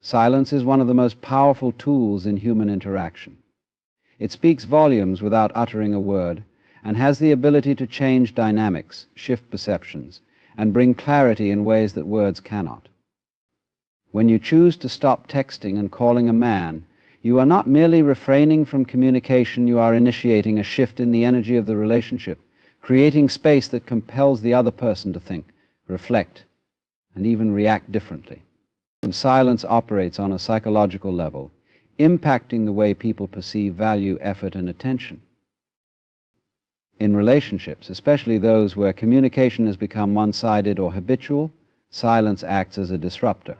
Silence is one of the most powerful tools in human interaction. It speaks volumes without uttering a word, and has the ability to change dynamics, shift perceptions, and bring clarity in ways that words cannot. When you choose to stop texting and calling a man, you are not merely refraining from communication, you are initiating a shift in the energy of the relationship, creating space that compels the other person to think, reflect, and even react differently. Silence operates on a psychological level, impacting the way people perceive value, effort, and attention. In relationships, especially those where communication has become one-sided or habitual, silence acts as a disruptor.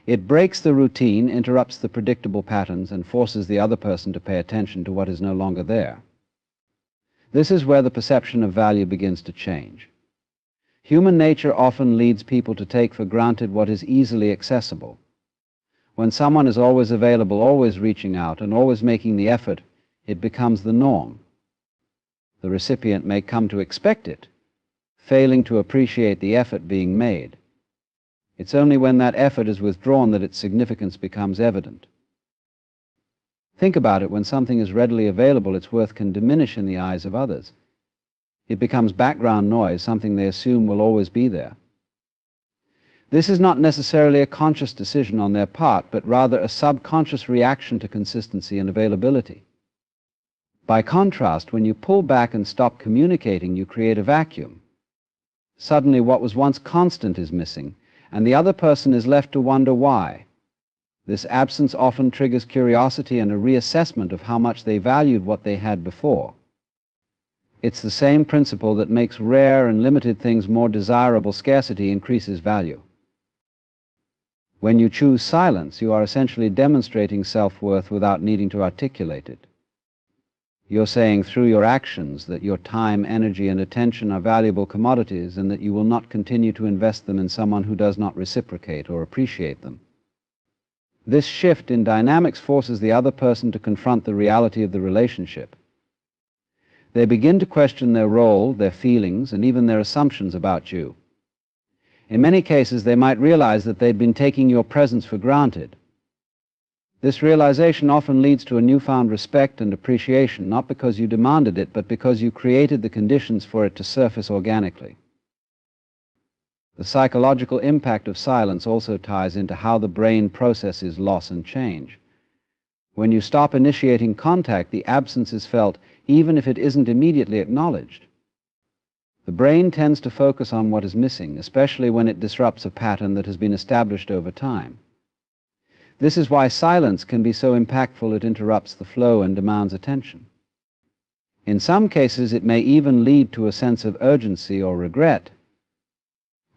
It breaks the routine, interrupts the predictable patterns, and forces the other person to pay attention to what is no longer there. This is where the perception of value begins to change. Human nature often leads people to take for granted what is easily accessible. When someone is always available, always reaching out, and always making the effort, it becomes the norm. The recipient may come to expect it, failing to appreciate the effort being made. It's only when that effort is withdrawn that its significance becomes evident. Think about it: when something is readily available, its worth can diminish in the eyes of others. It becomes background noise, something they assume will always be there. This is not necessarily a conscious decision on their part, but rather a subconscious reaction to consistency and availability. By contrast, when you pull back and stop communicating, you create a vacuum. Suddenly, what was once constant is missing, and the other person is left to wonder why. This absence often triggers curiosity and a reassessment of how much they valued what they had before. It's the same principle that makes rare and limited things more desirable. Scarcity increases value. When you choose silence, you are essentially demonstrating self-worth without needing to articulate it. You're saying through your actions that your time, energy, and attention are valuable commodities, and that you will not continue to invest them in someone who does not reciprocate or appreciate them. This shift in dynamics forces the other person to confront the reality of the relationship. They begin to question their role, their feelings, and even their assumptions about you. In many cases, they might realize that they'd been taking your presence for granted. This realization often leads to a newfound respect and appreciation, not because you demanded it, but because you created the conditions for it to surface organically. The psychological impact of silence also ties into how the brain processes loss and change. When you stop initiating contact, the absence is felt, even if it isn't immediately acknowledged. The brain tends to focus on what is missing, especially when it disrupts a pattern that has been established over time. This is why silence can be so impactful. It interrupts the flow and demands attention. In some cases, it may even lead to a sense of urgency or regret,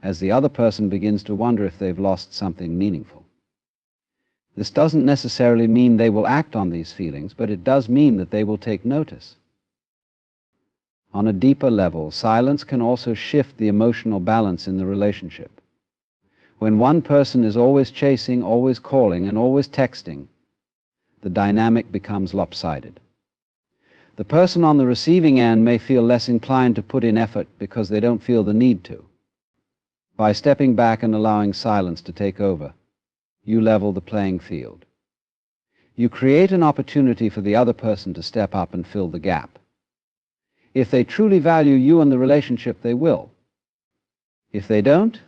as the other person begins to wonder if they've lost something meaningful. This doesn't necessarily mean they will act on these feelings, but it does mean that they will take notice. On a deeper level, silence can also shift the emotional balance in the relationship. When one person is always chasing, always calling, and always texting, the dynamic becomes lopsided. The person on the receiving end may feel less inclined to put in effort because they don't feel the need to. By stepping back and allowing silence to take over, you level the playing field. You create an opportunity for the other person to step up and fill the gap. If they truly value you and the relationship, they will. If they don't,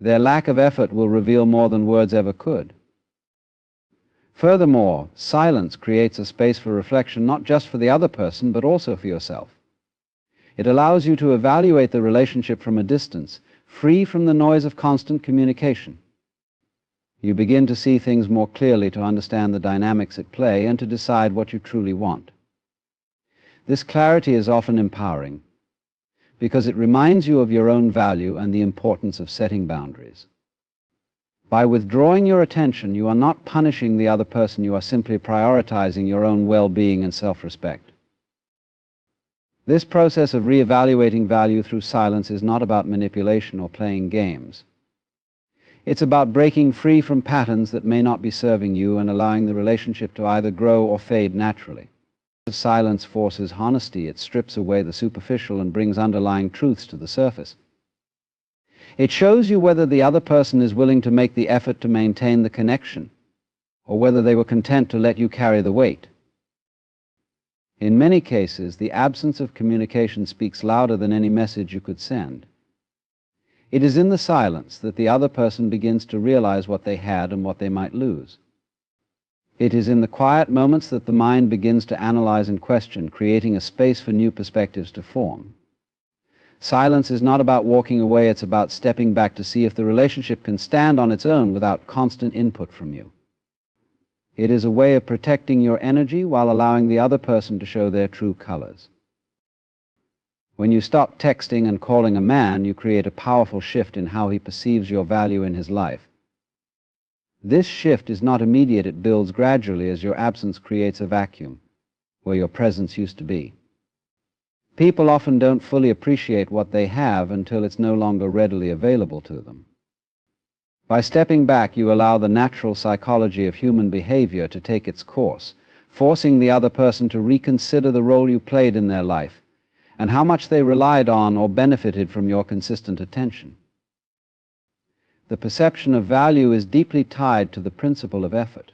their lack of effort will reveal more than words ever could. Furthermore, silence creates a space for reflection, not just for the other person, but also for yourself. It allows you to evaluate the relationship from a distance, free from the noise of constant communication. You begin to see things more clearly, to understand the dynamics at play, and to decide what you truly want. This clarity is often empowering, because it reminds you of your own value and the importance of setting boundaries. By withdrawing your attention, you are not punishing the other person, you are simply prioritizing your own well-being and self-respect. This process of reevaluating value through silence is not about manipulation or playing games. It's about breaking free from patterns that may not be serving you and allowing the relationship to either grow or fade naturally. Silence forces honesty. It strips away the superficial and brings underlying truths to the surface. It shows you whether the other person is willing to make the effort to maintain the connection, or whether they were content to let you carry the weight. In many cases, the absence of communication speaks louder than any message you could send. It is in the silence that the other person begins to realize what they had and what they might lose. It is in the quiet moments that the mind begins to analyze and question, creating a space for new perspectives to form. Silence is not about walking away, it's about stepping back to see if the relationship can stand on its own without constant input from you. It is a way of protecting your energy while allowing the other person to show their true colors. When you stop texting and calling a man, you create a powerful shift in how he perceives your value in his life. This shift is not immediate, it builds gradually as your absence creates a vacuum where your presence used to be. People often don't fully appreciate what they have until it's no longer readily available to them. By stepping back, you allow the natural psychology of human behavior to take its course, forcing the other person to reconsider the role you played in their life and how much they relied on or benefited from your consistent attention. The perception of value is deeply tied to the principle of effort.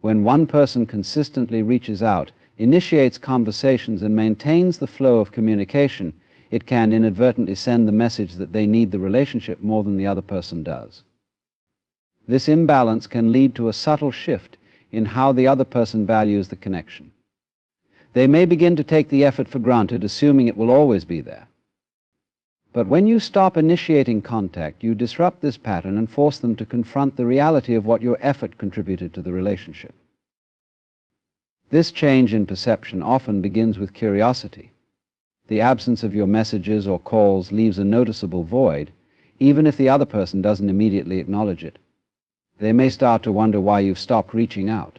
When one person consistently reaches out, initiates conversations, and maintains the flow of communication, it can inadvertently send the message that they need the relationship more than the other person does. This imbalance can lead to a subtle shift in how the other person values the connection. They may begin to take the effort for granted, assuming it will always be there. But when you stop initiating contact, you disrupt this pattern and force them to confront the reality of what your effort contributed to the relationship. This change in perception often begins with curiosity. The absence of your messages or calls leaves a noticeable void, even if the other person doesn't immediately acknowledge it. They may start to wonder why you've stopped reaching out.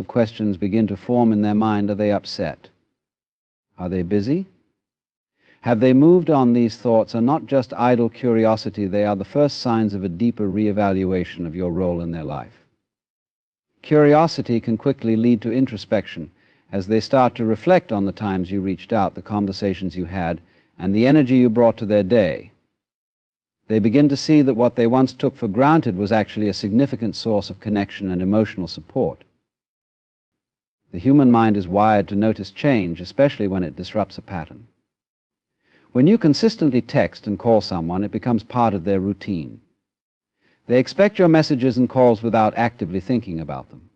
Questions begin to form in their mind. Are they upset? Are they busy? Have they moved on? These thoughts are not just idle curiosity, they are the first signs of a deeper reevaluation of your role in their life. Curiosity can quickly lead to introspection as they start to reflect on the times you reached out, the conversations you had, and the energy you brought to their day. They begin to see that what they once took for granted was actually a significant source of connection and emotional support. The human mind is wired to notice change, especially when it disrupts a pattern. When you consistently text and call someone, it becomes part of their routine. They expect your messages and calls without actively thinking about them.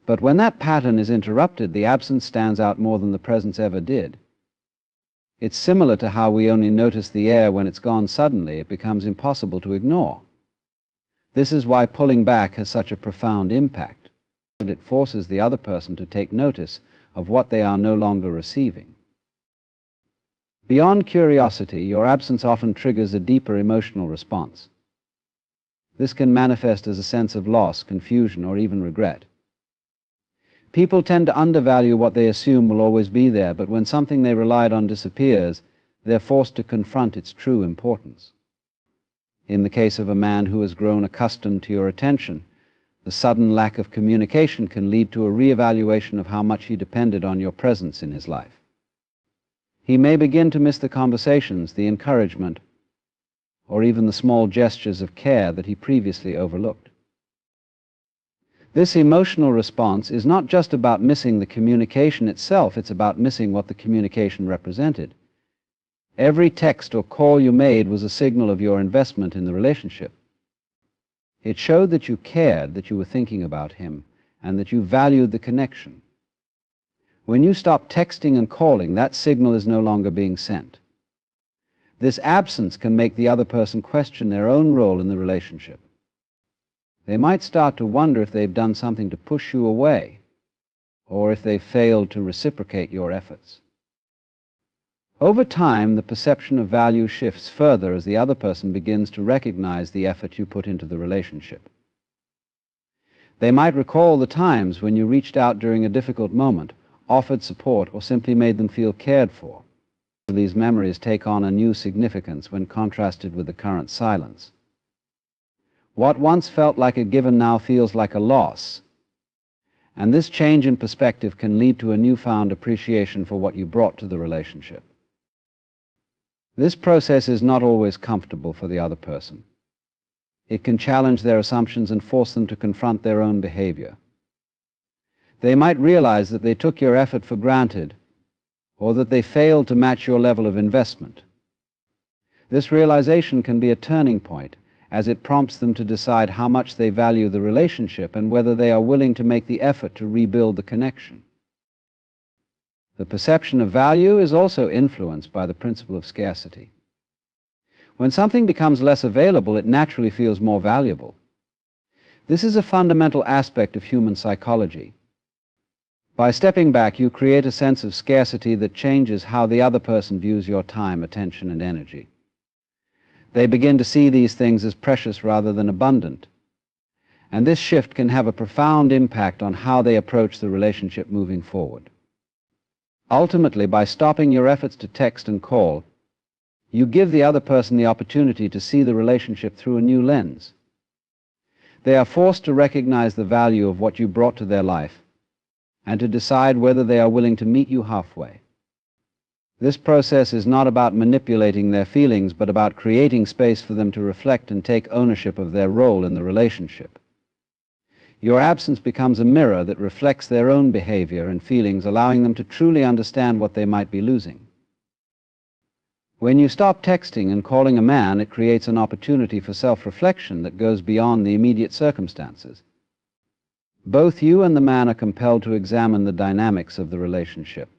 But when that pattern is interrupted, the absence stands out more than the presence ever did. It's similar to how we only notice the air when it's gone suddenly. It becomes impossible to ignore. This is why pulling back has such a profound impact. It forces the other person to take notice of what they are no longer receiving. Beyond curiosity, your absence often triggers a deeper emotional response. This can manifest as a sense of loss, confusion, or even regret. People tend to undervalue what they assume will always be there, but when something they relied on disappears, they're forced to confront its true importance. In the case of a man who has grown accustomed to your attention, the sudden lack of communication can lead to a reevaluation of how much he depended on your presence in his life. He may begin to miss the conversations, the encouragement, or even the small gestures of care that he previously overlooked. This emotional response is not just about missing the communication itself, it's about missing what the communication represented. Every text or call you made was a signal of your investment in the relationship. It showed that you cared, that you were thinking about him, and that you valued the connection. When you stop texting and calling, that signal is no longer being sent. This absence can make the other person question their own role in the relationship. They might start to wonder if they've done something to push you away, or if they've failed to reciprocate your efforts. Over time, the perception of value shifts further as the other person begins to recognize the effort you put into the relationship. They might recall the times when you reached out during a difficult moment, offered support, or simply made them feel cared for. These memories take on a new significance when contrasted with the current silence. What once felt like a given now feels like a loss, and this change in perspective can lead to a newfound appreciation for what you brought to the relationship. This process is not always comfortable for the other person. It can challenge their assumptions and force them to confront their own behavior. They might realize that they took your effort for granted, or that they failed to match your level of investment. This realization can be a turning point, as it prompts them to decide how much they value the relationship and whether they are willing to make the effort to rebuild the connection. The perception of value is also influenced by the principle of scarcity. When something becomes less available, it naturally feels more valuable. This is a fundamental aspect of human psychology. By stepping back, you create a sense of scarcity that changes how the other person views your time, attention, and energy. They begin to see these things as precious rather than abundant. And this shift can have a profound impact on how they approach the relationship moving forward. Ultimately, by stopping your efforts to text and call, you give the other person the opportunity to see the relationship through a new lens. They are forced to recognize the value of what you brought to their life and to decide whether they are willing to meet you halfway. This process is not about manipulating their feelings, but about creating space for them to reflect and take ownership of their role in the relationship. Your absence becomes a mirror that reflects their own behavior and feelings, allowing them to truly understand what they might be losing. When you stop texting and calling a man, it creates an opportunity for self-reflection that goes beyond the immediate circumstances. Both you and the man are compelled to examine the dynamics of the relationship.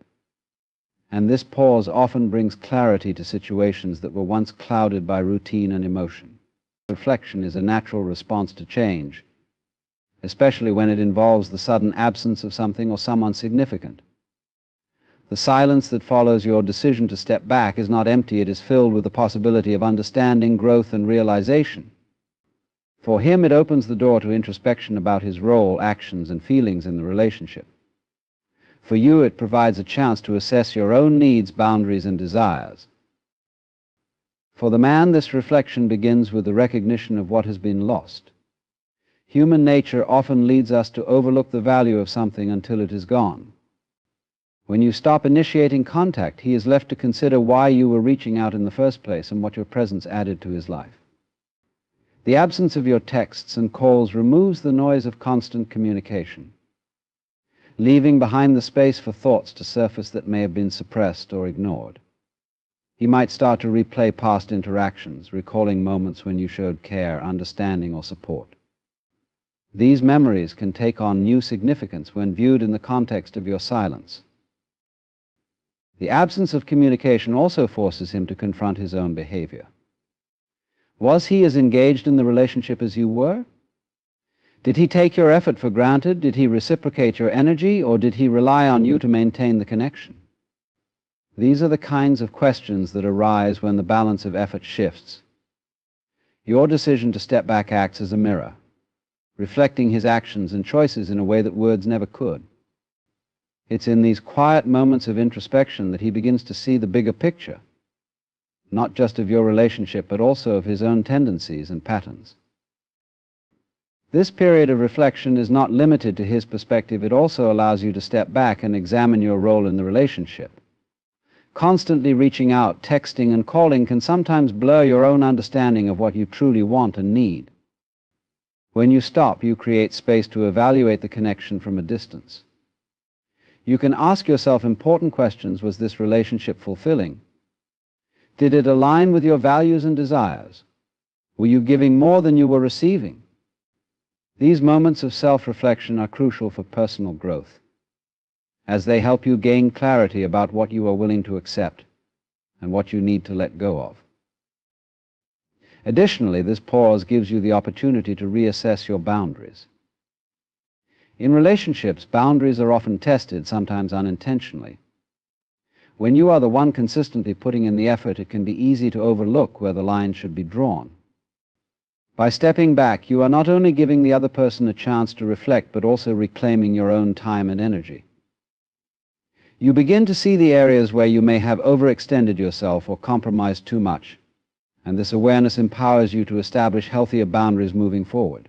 And this pause often brings clarity to situations that were once clouded by routine and emotion. Reflection is a natural response to change, especially when it involves the sudden absence of something or someone significant. The silence that follows your decision to step back is not empty, it is filled with the possibility of understanding, growth, and realization. For him, it opens the door to introspection about his role, actions, and feelings in the relationship. For you, it provides a chance to assess your own needs, boundaries, and desires. For the man, this reflection begins with the recognition of what has been lost. Human nature often leads us to overlook the value of something until it is gone. When you stop initiating contact, he is left to consider why you were reaching out in the first place and what your presence added to his life. The absence of your texts and calls removes the noise of constant communication, leaving behind the space for thoughts to surface that may have been suppressed or ignored. He might start to replay past interactions, recalling moments when you showed care, understanding, or support. These memories can take on new significance when viewed in the context of your silence. The absence of communication also forces him to confront his own behavior. Was he as engaged in the relationship as you were? Did he take your effort for granted? Did he reciprocate your energy, or did he rely on you to maintain the connection? These are the kinds of questions that arise when the balance of effort shifts. Your decision to step back acts as a mirror, reflecting his actions and choices in a way that words never could. It's in these quiet moments of introspection that he begins to see the bigger picture, not just of your relationship, but also of his own tendencies and patterns. This period of reflection is not limited to his perspective. It also allows you to step back and examine your role in the relationship. Constantly reaching out, texting, and calling can sometimes blur your own understanding of what you truly want and need. When you stop, you create space to evaluate the connection from a distance. You can ask yourself important questions. Was this relationship fulfilling? Did it align with your values and desires? Were you giving more than you were receiving? These moments of self-reflection are crucial for personal growth, as they help you gain clarity about what you are willing to accept and what you need to let go of. Additionally, this pause gives you the opportunity to reassess your boundaries. In relationships, boundaries are often tested, sometimes unintentionally. When you are the one consistently putting in the effort, it can be easy to overlook where the line should be drawn. By stepping back, you are not only giving the other person a chance to reflect, but also reclaiming your own time and energy. You begin to see the areas where you may have overextended yourself or compromised too much, and this awareness empowers you to establish healthier boundaries moving forward.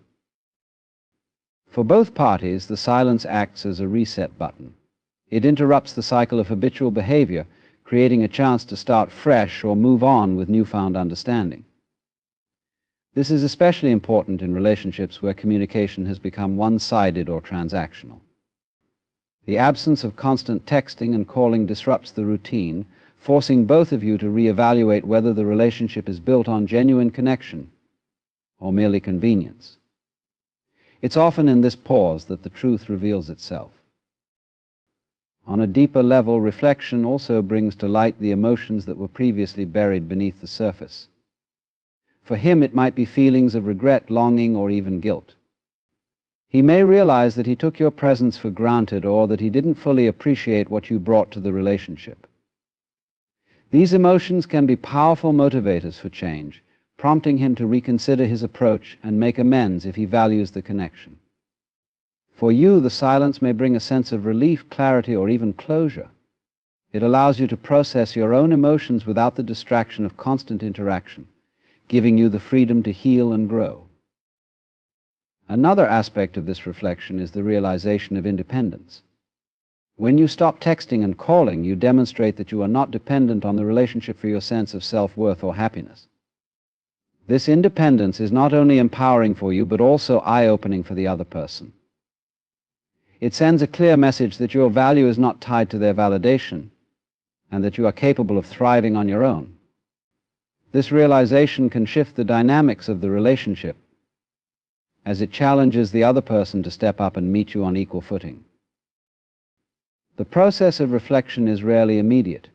For both parties, the silence acts as a reset button. It interrupts the cycle of habitual behavior, creating a chance to start fresh or move on with newfound understanding. This is especially important in relationships where communication has become one-sided or transactional. The absence of constant texting and calling disrupts the routine, forcing both of you to reevaluate whether the relationship is built on genuine connection or merely convenience. It's often in this pause that the truth reveals itself. On a deeper level, reflection also brings to light the emotions that were previously buried beneath the surface. For him, it might be feelings of regret, longing, or even guilt. He may realize that he took your presence for granted or that he didn't fully appreciate what you brought to the relationship. These emotions can be powerful motivators for change, prompting him to reconsider his approach and make amends if he values the connection. For you, the silence may bring a sense of relief, clarity, or even closure. It allows you to process your own emotions without the distraction of constant interaction, giving you the freedom to heal and grow. Another aspect of this reflection is the realization of independence. When you stop texting and calling, you demonstrate that you are not dependent on the relationship for your sense of self-worth or happiness. This independence is not only empowering for you, but also eye-opening for the other person. It sends a clear message that your value is not tied to their validation, and that you are capable of thriving on your own. This realization can shift the dynamics of the relationship, as it challenges the other person to step up and meet you on equal footing. The process of reflection is rarely immediate.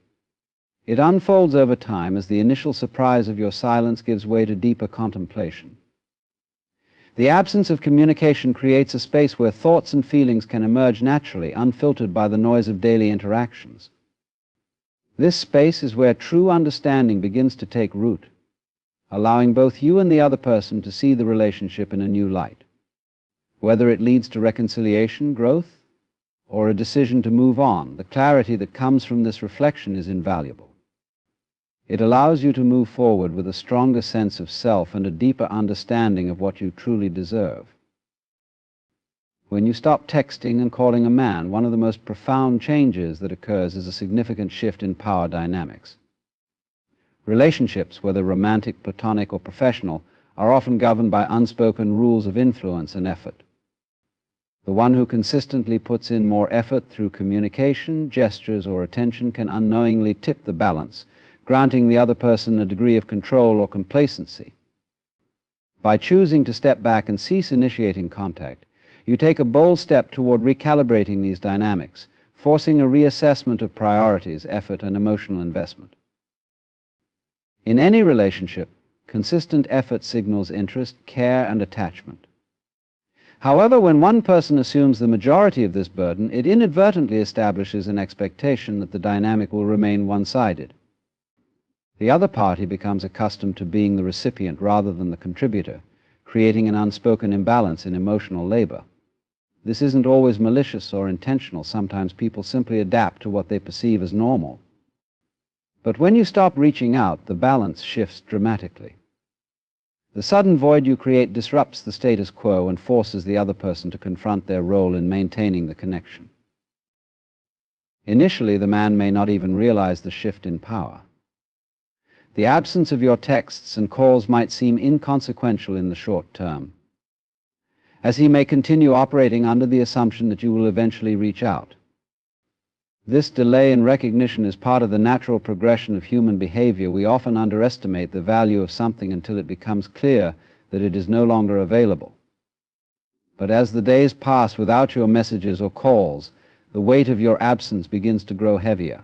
It unfolds over time as the initial surprise of your silence gives way to deeper contemplation. The absence of communication creates a space where thoughts and feelings can emerge naturally, unfiltered by the noise of daily interactions. This space is where true understanding begins to take root, allowing both you and the other person to see the relationship in a new light. Whether it leads to reconciliation, growth, or a decision to move on, the clarity that comes from this reflection is invaluable. It allows you to move forward with a stronger sense of self and a deeper understanding of what you truly deserve. When you stop texting and calling a man, one of the most profound changes that occurs is a significant shift in power dynamics. Relationships, whether romantic, platonic, or professional, are often governed by unspoken rules of influence and effort. The one who consistently puts in more effort through communication, gestures, or attention can unknowingly tip the balance, granting the other person a degree of control or complacency. By choosing to step back and cease initiating contact, you take a bold step toward recalibrating these dynamics, forcing a reassessment of priorities, effort, and emotional investment. In any relationship, consistent effort signals interest, care, and attachment. However, when one person assumes the majority of this burden, it inadvertently establishes an expectation that the dynamic will remain one-sided. The other party becomes accustomed to being the recipient rather than the contributor, creating an unspoken imbalance in emotional labor. This isn't always malicious or intentional. Sometimes people simply adapt to what they perceive as normal. But when you stop reaching out, the balance shifts dramatically. The sudden void you create disrupts the status quo and forces the other person to confront their role in maintaining the connection. Initially, the man may not even realize the shift in power. The absence of your texts and calls might seem inconsequential in the short term, as he may continue operating under the assumption that you will eventually reach out. This delay in recognition is part of the natural progression of human behavior. We often underestimate the value of something until it becomes clear that it is no longer available. But as the days pass without your messages or calls, the weight of your absence begins to grow heavier.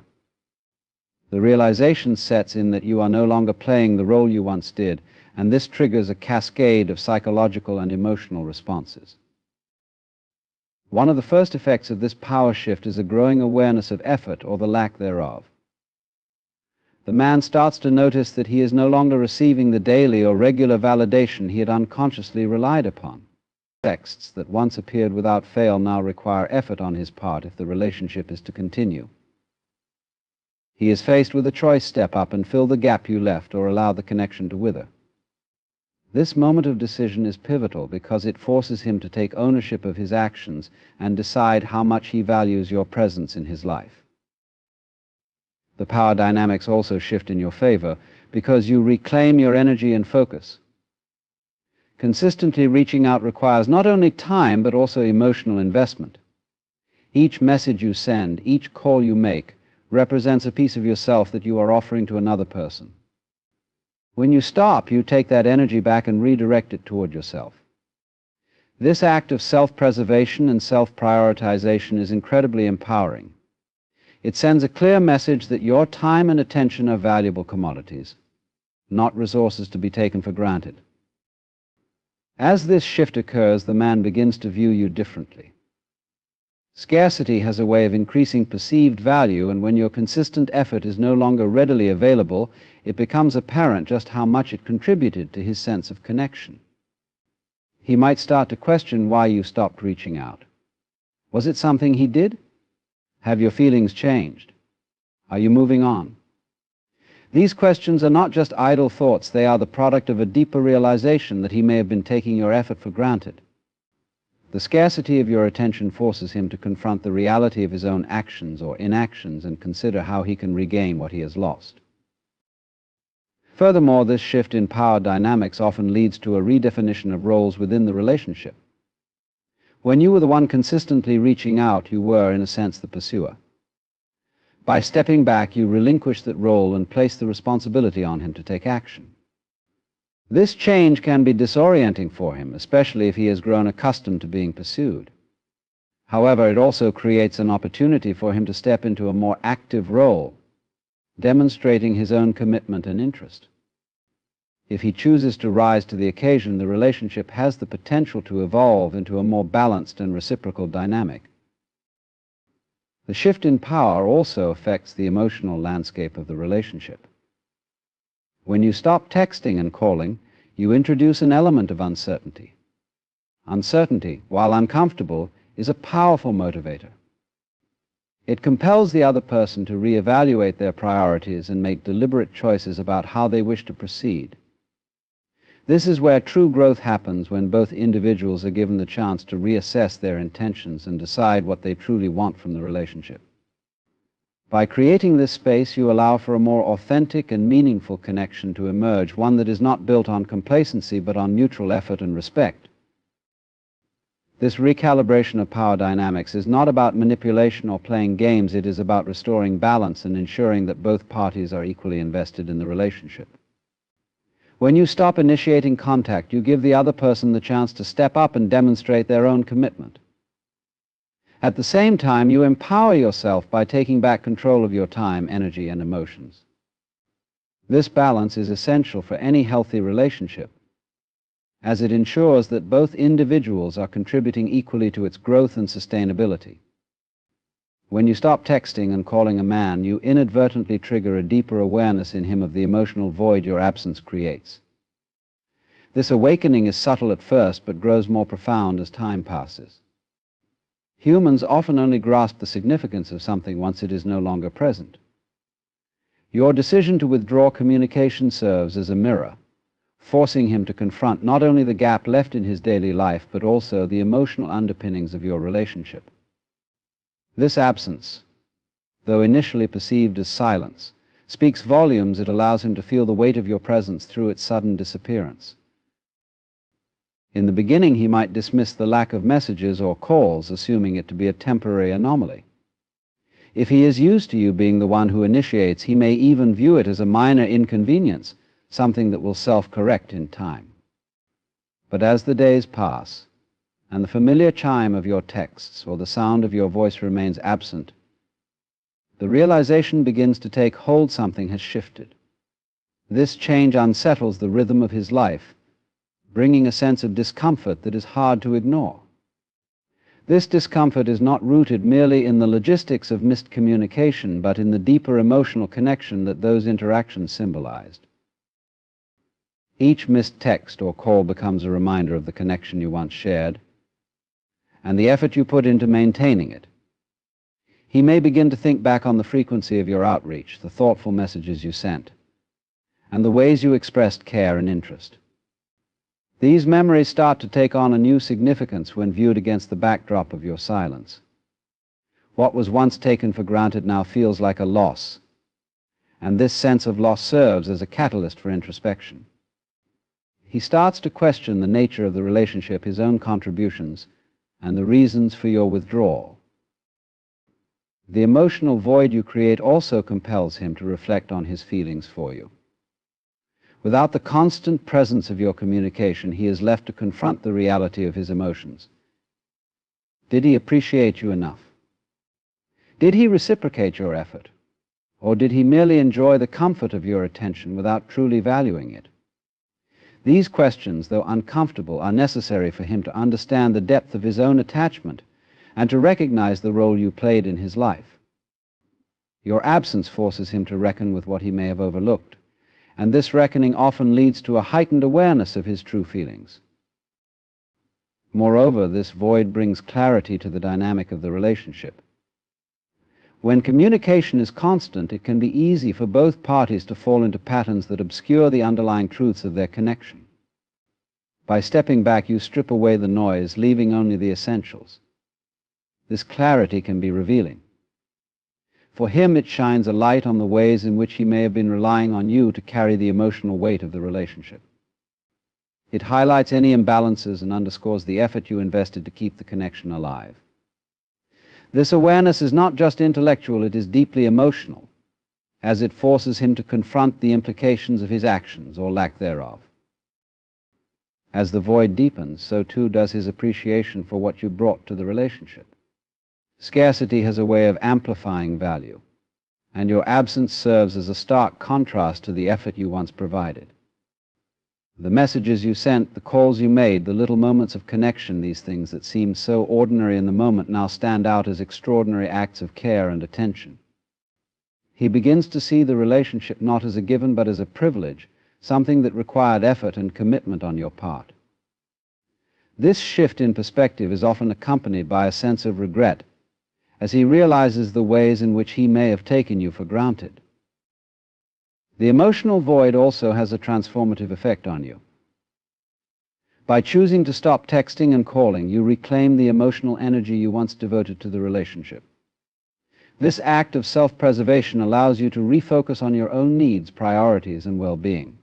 The realization sets in that you are no longer playing the role you once did, and this triggers a cascade of psychological and emotional responses. One of the first effects of this power shift is a growing awareness of effort or the lack thereof. The man starts to notice that he is no longer receiving the daily or regular validation he had unconsciously relied upon. Texts that once appeared without fail now require effort on his part if the relationship is to continue. He is faced with a choice: step up and fill the gap you left, or allow the connection to wither. This moment of decision is pivotal because it forces him to take ownership of his actions and decide how much he values your presence in his life. The power dynamics also shift in your favor because you reclaim your energy and focus. Consistently reaching out requires not only time but also emotional investment. Each message you send, each call you make, represents a piece of yourself that you are offering to another person. When you stop, you take that energy back and redirect it toward yourself. This act of self-preservation and self-prioritization is incredibly empowering. It sends a clear message that your time and attention are valuable commodities, not resources to be taken for granted. As this shift occurs, the man begins to view you differently. Scarcity has a way of increasing perceived value, and when your consistent effort is no longer readily available, it becomes apparent just how much it contributed to his sense of connection. He might start to question why you stopped reaching out. Was it something he did? Have your feelings changed? Are you moving on? These questions are not just idle thoughts, they are the product of a deeper realization that he may have been taking your effort for granted. The scarcity of your attention forces him to confront the reality of his own actions or inactions and consider how he can regain what he has lost. Furthermore, this shift in power dynamics often leads to a redefinition of roles within the relationship. When you were the one consistently reaching out, you were, in a sense, the pursuer. By stepping back, you relinquish that role and place the responsibility on him to take action. This change can be disorienting for him, especially if he has grown accustomed to being pursued. However, it also creates an opportunity for him to step into a more active role, demonstrating his own commitment and interest. If he chooses to rise to the occasion, the relationship has the potential to evolve into a more balanced and reciprocal dynamic. The shift in power also affects the emotional landscape of the relationship. When you stop texting and calling, you introduce an element of uncertainty. Uncertainty, while uncomfortable, is a powerful motivator. It compels the other person to reevaluate their priorities and make deliberate choices about how they wish to proceed. This is where true growth happens, when both individuals are given the chance to reassess their intentions and decide what they truly want from the relationship. By creating this space, you allow for a more authentic and meaningful connection to emerge, one that is not built on complacency but on mutual effort and respect. This recalibration of power dynamics is not about manipulation or playing games. It is about restoring balance and ensuring that both parties are equally invested in the relationship. When you stop initiating contact, you give the other person the chance to step up and demonstrate their own commitment. At the same time, you empower yourself by taking back control of your time, energy, and emotions. This balance is essential for any healthy relationship, as it ensures that both individuals are contributing equally to its growth and sustainability. When you stop texting and calling a man, you inadvertently trigger a deeper awareness in him of the emotional void your absence creates. This awakening is subtle at first, but grows more profound as time passes. Humans often only grasp the significance of something once it is no longer present. Your decision to withdraw communication serves as a mirror, forcing him to confront not only the gap left in his daily life, but also the emotional underpinnings of your relationship. This absence, though initially perceived as silence, speaks volumes. It allows him to feel the weight of your presence through its sudden disappearance. In the beginning, he might dismiss the lack of messages or calls, assuming it to be a temporary anomaly. If he is used to you being the one who initiates, he may even view it as a minor inconvenience, something that will self-correct in time. But as the days pass, and the familiar chime of your texts or the sound of your voice remains absent, the realization begins to take hold: something has shifted. This change unsettles the rhythm of his life, bringing a sense of discomfort that is hard to ignore. This discomfort is not rooted merely in the logistics of missed communication, but in the deeper emotional connection that those interactions symbolized. Each missed text or call becomes a reminder of the connection you once shared, and the effort you put into maintaining it. He may begin to think back on the frequency of your outreach, the thoughtful messages you sent, and the ways you expressed care and interest. These memories start to take on a new significance when viewed against the backdrop of your silence. What was once taken for granted now feels like a loss, and this sense of loss serves as a catalyst for introspection. He starts to question the nature of the relationship, his own contributions, and the reasons for your withdrawal. The emotional void you create also compels him to reflect on his feelings for you. Without the constant presence of your communication, he is left to confront the reality of his emotions. Did he appreciate you enough? Did he reciprocate your effort? Or did he merely enjoy the comfort of your attention without truly valuing it? These questions, though uncomfortable, are necessary for him to understand the depth of his own attachment and to recognize the role you played in his life. Your absence forces him to reckon with what he may have overlooked, and this reckoning often leads to a heightened awareness of his true feelings. Moreover, this void brings clarity to the dynamic of the relationship. When communication is constant, it can be easy for both parties to fall into patterns that obscure the underlying truths of their connection. By stepping back, you strip away the noise, leaving only the essentials. This clarity can be revealing. For him, it shines a light on the ways in which he may have been relying on you to carry the emotional weight of the relationship. It highlights any imbalances and underscores the effort you invested to keep the connection alive. This awareness is not just intellectual, it is deeply emotional, as it forces him to confront the implications of his actions or lack thereof. As the void deepens, so too does his appreciation for what you brought to the relationship. Scarcity has a way of amplifying value, and your absence serves as a stark contrast to the effort you once provided. The messages you sent, the calls you made, the little moments of connection, these things that seemed so ordinary in the moment now stand out as extraordinary acts of care and attention. He begins to see the relationship not as a given but as a privilege, something that required effort and commitment on your part. This shift in perspective is often accompanied by a sense of regret, as he realizes the ways in which he may have taken you for granted. The emotional void also has a transformative effect on you. By choosing to stop texting and calling, you reclaim the emotional energy you once devoted to the relationship. This act of self-preservation allows you to refocus on your own needs, priorities, and well-being.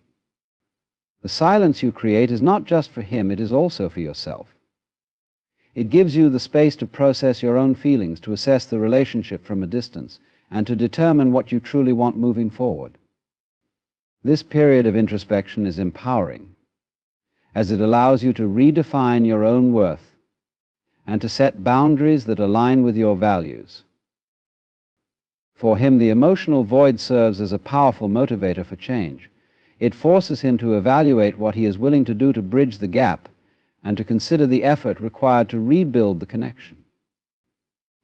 The silence you create is not just for him, it is also for yourself. It gives you the space to process your own feelings, to assess the relationship from a distance, and to determine what you truly want moving forward. This period of introspection is empowering, as it allows you to redefine your own worth and to set boundaries that align with your values. For him, the emotional void serves as a powerful motivator for change. It forces him to evaluate what he is willing to do to bridge the gap and to consider the effort required to rebuild the connection.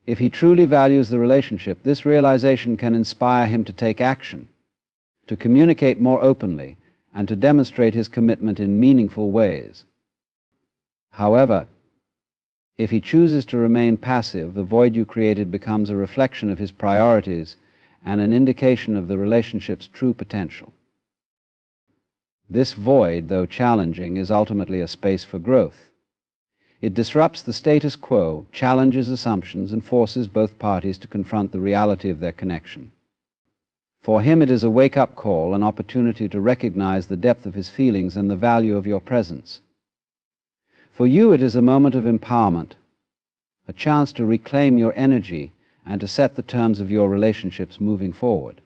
If he truly values the relationship, this realization can inspire him to take action, to communicate more openly, and to demonstrate his commitment in meaningful ways. However, if he chooses to remain passive, the void you created becomes a reflection of his priorities and an indication of the relationship's true potential. This void, though challenging, is ultimately a space for growth. It disrupts the status quo, challenges assumptions, and forces both parties to confront the reality of their connection. For him, it is a wake-up call, an opportunity to recognize the depth of his feelings and the value of your presence. For you, it is a moment of empowerment, a chance to reclaim your energy and to set the terms of your relationships moving forward.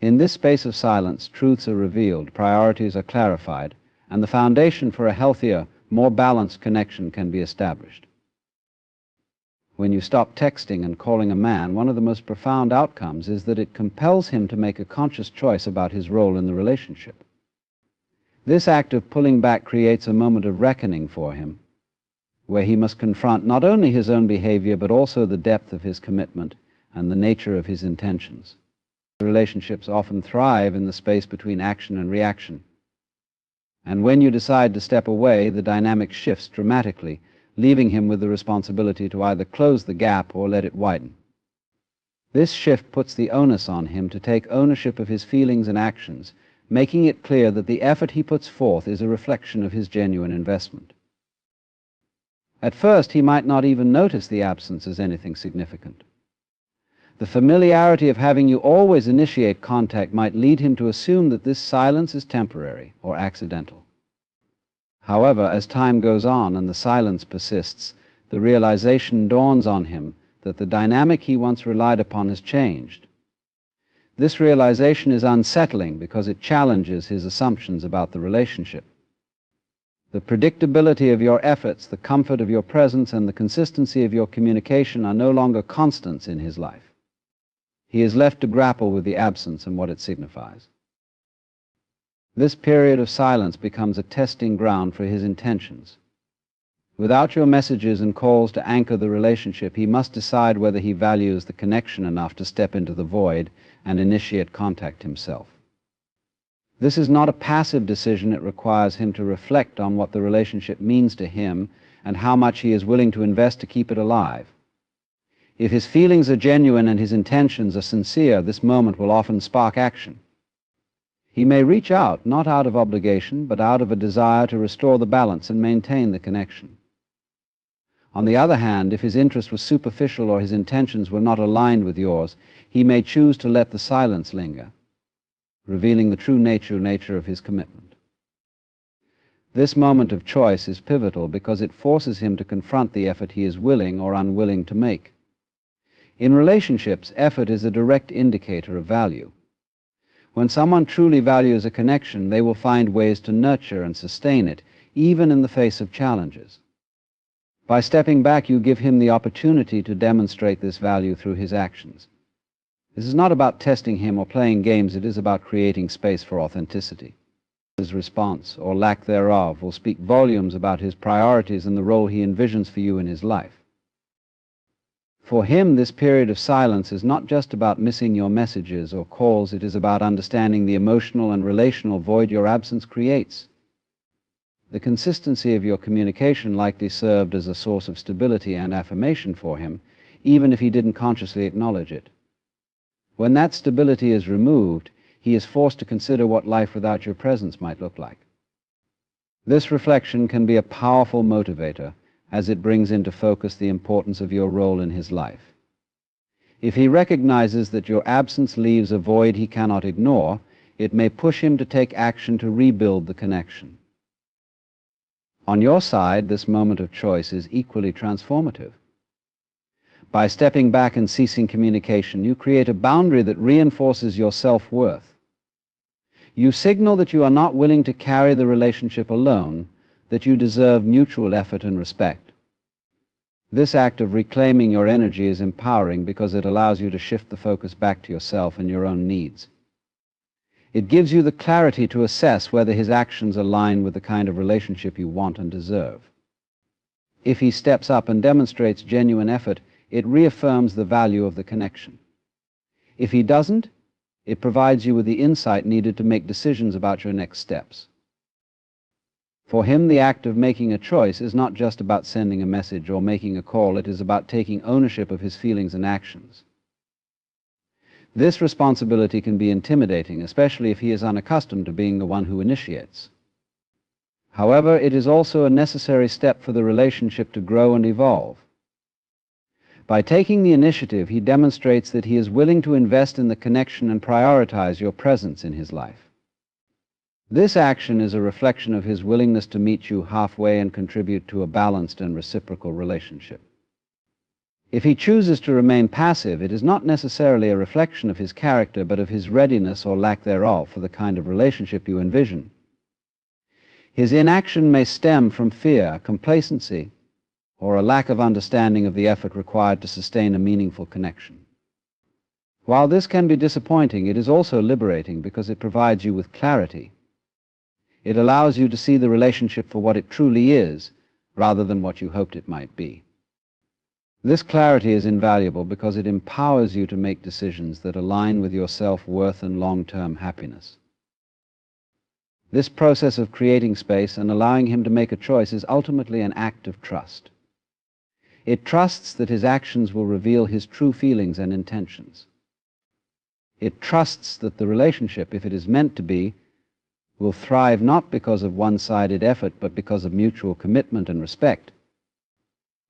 In this space of silence, truths are revealed, priorities are clarified, and the foundation for a healthier, more balanced connection can be established. When you stop texting and calling a man, one of the most profound outcomes is that it compels him to make a conscious choice about his role in the relationship. This act of pulling back creates a moment of reckoning for him, where he must confront not only his own behavior but also the depth of his commitment and the nature of his intentions. Relationships often thrive in the space between action and reaction. And when you decide to step away, the dynamic shifts dramatically, leaving him with the responsibility to either close the gap or let it widen. This shift puts the onus on him to take ownership of his feelings and actions, making it clear that the effort he puts forth is a reflection of his genuine investment. At first, he might not even notice the absence as anything significant. The familiarity of having you always initiate contact might lead him to assume that this silence is temporary or accidental. However, as time goes on and the silence persists, the realization dawns on him that the dynamic he once relied upon has changed. This realization is unsettling because it challenges his assumptions about the relationship. The predictability of your efforts, the comfort of your presence, and the consistency of your communication are no longer constants in his life. He is left to grapple with the absence and what it signifies. This period of silence becomes a testing ground for his intentions. Without your messages and calls to anchor the relationship, he must decide whether he values the connection enough to step into the void and initiate contact himself. This is not a passive decision. It requires him to reflect on what the relationship means to him and how much he is willing to invest to keep it alive. If his feelings are genuine and his intentions are sincere, this moment will often spark action. He may reach out, not out of obligation, but out of a desire to restore the balance and maintain the connection. On the other hand, if his interest was superficial or his intentions were not aligned with yours, he may choose to let the silence linger, revealing the true nature of his commitment. This moment of choice is pivotal because it forces him to confront the effort he is willing or unwilling to make. In relationships, effort is a direct indicator of value. When someone truly values a connection, they will find ways to nurture and sustain it, even in the face of challenges. By stepping back, you give him the opportunity to demonstrate this value through his actions. This is not about testing him or playing games. It is about creating space for authenticity. His response, or lack thereof, will speak volumes about his priorities and the role he envisions for you in his life. For him, this period of silence is not just about missing your messages or calls. It is about understanding the emotional and relational void your absence creates. The consistency of your communication likely served as a source of stability and affirmation for him, even if he didn't consciously acknowledge it. When that stability is removed, he is forced to consider what life without your presence might look like. This reflection can be a powerful motivator, as it brings into focus the importance of your role in his life. If he recognizes that your absence leaves a void he cannot ignore, it may push him to take action to rebuild the connection. On your side, this moment of choice is equally transformative. By stepping back and ceasing communication, you create a boundary that reinforces your self-worth. You signal that you are not willing to carry the relationship alone, that you deserve mutual effort and respect. This act of reclaiming your energy is empowering because it allows you to shift the focus back to yourself and your own needs. It gives you the clarity to assess whether his actions align with the kind of relationship you want and deserve. If he steps up and demonstrates genuine effort, it reaffirms the value of the connection. If he doesn't, it provides you with the insight needed to make decisions about your next steps. For him, the act of making a choice is not just about sending a message or making a call. It is about taking ownership of his feelings and actions. This responsibility can be intimidating, especially if he is unaccustomed to being the one who initiates. However, it is also a necessary step for the relationship to grow and evolve. By taking the initiative, he demonstrates that he is willing to invest in the connection and prioritize your presence in his life. This action is a reflection of his willingness to meet you halfway and contribute to a balanced and reciprocal relationship. If he chooses to remain passive, it is not necessarily a reflection of his character, but of his readiness or lack thereof for the kind of relationship you envision. His inaction may stem from fear, complacency, or a lack of understanding of the effort required to sustain a meaningful connection. While this can be disappointing, it is also liberating because it provides you with clarity. It allows you to see the relationship for what it truly is, rather than what you hoped it might be. This clarity is invaluable because it empowers you to make decisions that align with your self-worth and long-term happiness. This process of creating space and allowing him to make a choice is ultimately an act of trust. It trusts that his actions will reveal his true feelings and intentions. It trusts that the relationship, if it is meant to be, will thrive not because of one-sided effort, but because of mutual commitment and respect.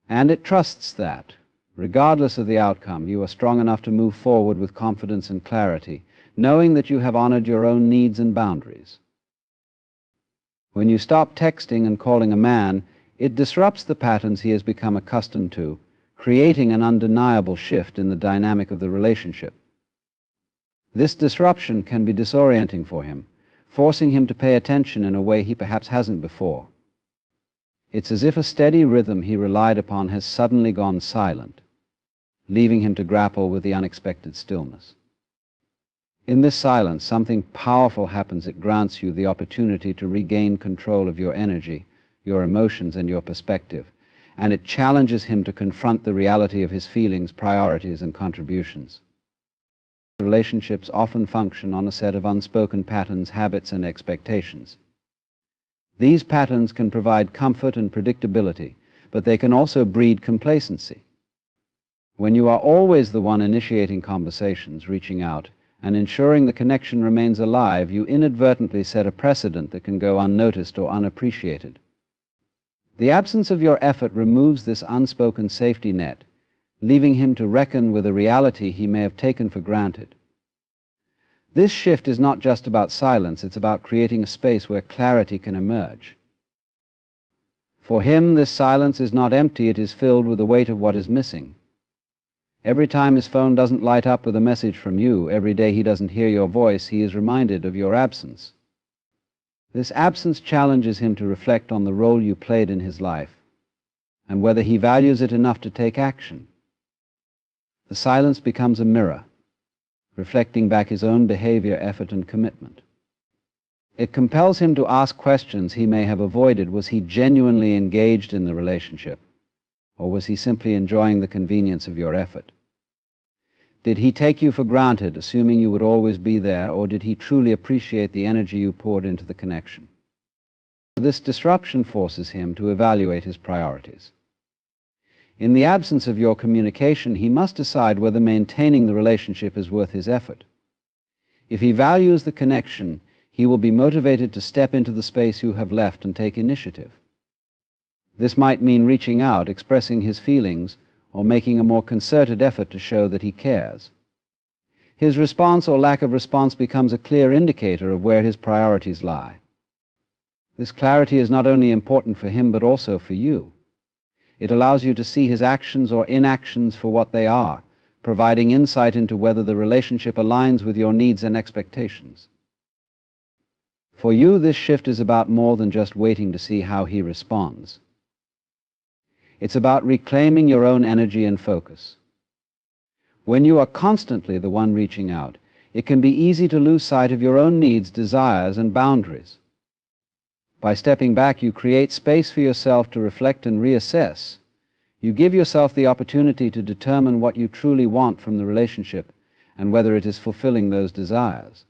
And it trusts that, Regardless of the outcome, you are strong enough to move forward with confidence and clarity, knowing that you have honored your own needs and boundaries. When you stop texting and calling a man, it disrupts the patterns he has become accustomed to, creating an undeniable shift in the dynamic of the relationship. This disruption can be disorienting for him, forcing him to pay attention in a way he perhaps hasn't before. It's as if a steady rhythm he relied upon has suddenly gone silent, leaving him to grapple with the unexpected stillness. In this silence, something powerful happens that grants you the opportunity to regain control of your energy, your emotions, and your perspective, and it challenges him to confront the reality of his feelings, priorities, and contributions. Relationships often function on a set of unspoken patterns, habits, and expectations. These patterns can provide comfort and predictability, but they can also breed complacency. When you are always the one initiating conversations, reaching out, and ensuring the connection remains alive, you inadvertently set a precedent that can go unnoticed or unappreciated. The absence of your effort removes this unspoken safety net, leaving him to reckon with a reality he may have taken for granted. This shift is not just about silence, it's about creating a space where clarity can emerge. For him, this silence is not empty, it is filled with the weight of what is missing. Every time his phone doesn't light up with a message from you, every day he doesn't hear your voice, he is reminded of your absence. This absence challenges him to reflect on the role you played in his life, and whether he values it enough to take action. The silence becomes a mirror, reflecting back his own behavior, effort, and commitment. It compels him to ask questions he may have avoided. Was he genuinely engaged in the relationship, or was he simply enjoying the convenience of your effort? Did he take you for granted, assuming you would always be there, or did he truly appreciate the energy you poured into the connection? This disruption forces him to evaluate his priorities. In the absence of your communication, he must decide whether maintaining the relationship is worth his effort. If he values the connection, he will be motivated to step into the space you have left and take initiative. This might mean reaching out, expressing his feelings, or making a more concerted effort to show that he cares. His response or lack of response becomes a clear indicator of where his priorities lie. This clarity is not only important for him but also for you. It allows you to see his actions or inactions for what they are, providing insight into whether the relationship aligns with your needs and expectations. For you, this shift is about more than just waiting to see how he responds. It's about reclaiming your own energy and focus. When you are constantly the one reaching out, it can be easy to lose sight of your own needs, desires, and boundaries. By stepping back, you create space for yourself to reflect and reassess. You give yourself the opportunity to determine what you truly want from the relationship and whether it is fulfilling those desires.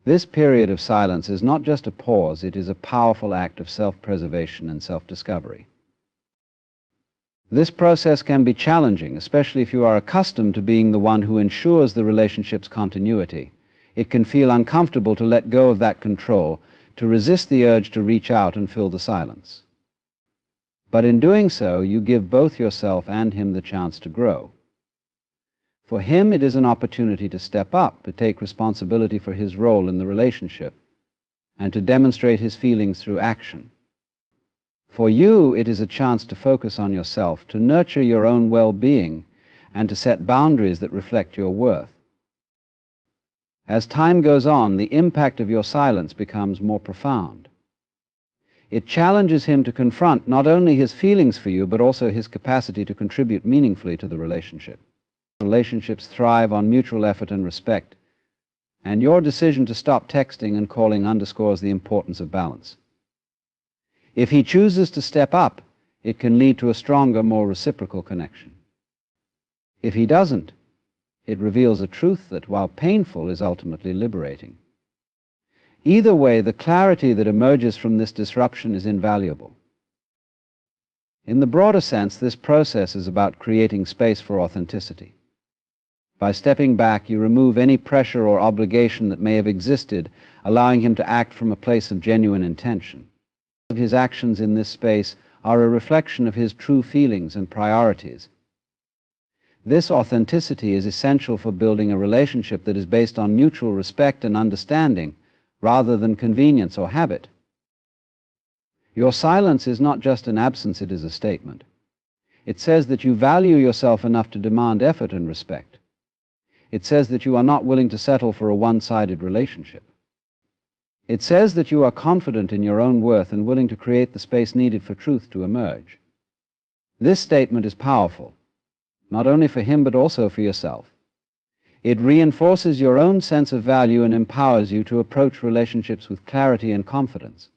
This period of silence is not just a pause, it is a powerful act of self-preservation and self-discovery. This process can be challenging, especially if you are accustomed to being the one who ensures the relationship's continuity. It can feel uncomfortable to let go of that control, to resist the urge to reach out and fill the silence. But in doing so, you give both yourself and him the chance to grow. For him, it is an opportunity to step up, to take responsibility for his role in the relationship, and to demonstrate his feelings through action. For you, it is a chance to focus on yourself, to nurture your own well-being, and to set boundaries that reflect your worth. As time goes on, the impact of your silence becomes more profound. It challenges him to confront not only his feelings for you, but also his capacity to contribute meaningfully to the relationship. Relationships thrive on mutual effort and respect, and your decision to stop texting and calling underscores the importance of balance. If he chooses to step up, it can lead to a stronger, more reciprocal connection. If he doesn't, it reveals a truth that, while painful, is ultimately liberating. Either way, the clarity that emerges from this disruption is invaluable. In the broader sense, this process is about creating space for authenticity. By stepping back, you remove any pressure or obligation that may have existed, allowing him to act from a place of genuine intention. His actions in this space are a reflection of his true feelings and priorities, This authenticity is essential for building a relationship that is based on mutual respect and understanding rather than convenience or habit. Your silence is not just an absence, it is a statement. It says that you value yourself enough to demand effort and respect. It says that you are not willing to settle for a one-sided relationship. It says that you are confident in your own worth and willing to create the space needed for truth to emerge. This statement is powerful, not only for him but also for yourself. It reinforces your own sense of value and empowers you to approach relationships with clarity and confidence.